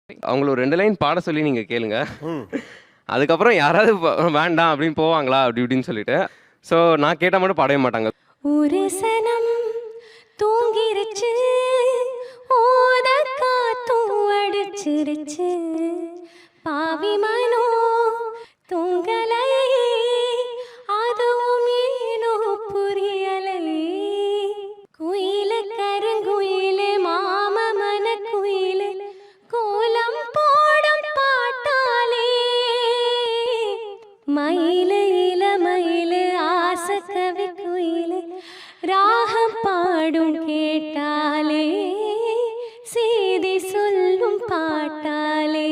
அவங்கள ஒரு 2 லைன் பாட சொல்லி நீங்க கேளுங்க. ம். அதுக்கப்புறம் யாராவது வேண்டாம் அப்படின்னு போவாங்களா அப்படி இப்படின்னு சொல்லிட்டு. ஸோ நான் கேட்டால் மட்டும் பாடவே மாட்டாங்க. ஒரு சனம் தூங்கிருச்சு, ஓத காத்தும் அடிச்சிருச்சு, பாவி மனோ தூங்கலை, அதுவும் ஏனோ புரியலை. குயிலு கருங்குயிலு மாமமன குயிலு கோலம் போடும் பாட்டாலே, மயிலு இளமயிலு ஆசக்கவி குயிலு ராகம் பாடும் கேட்டாலே, செய்தி சொல்லும் பாட்டாலே,